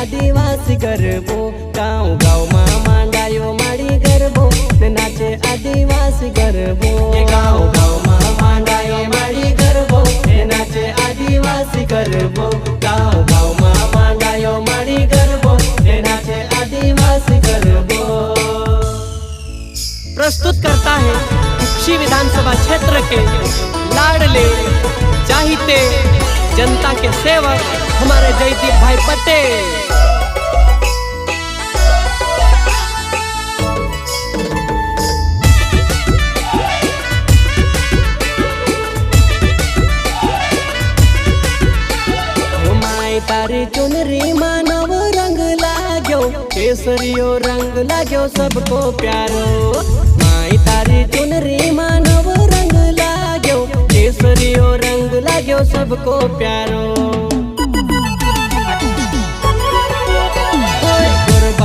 आदिवासी गरबो, गाँव गाँव में मांडायो माड़ी गरबो ने नाचे आदिवासी गरबो। गाँव गाँव में मांडायो माड़ी गरबो ने नाचे आदिवासी गरबो। गाँव गाँव में मांडायो माड़ी गरबो ने नाचे आदिवासी गरबो। प्रस्तुत करता है कुक्षी विधानसभा क्षेत्र के लाडले चाहते जनता के सेवक हमारे जयदीप भाई पटेल। माई तारी चुनरी मानव रंग लाग्यो, केसरियो रंग लाग्यो सबको प्यारो। माई तारी चुनरी मानव रंग लाग्यो, केसरियो रंग लाग्यो सबको प्यारो।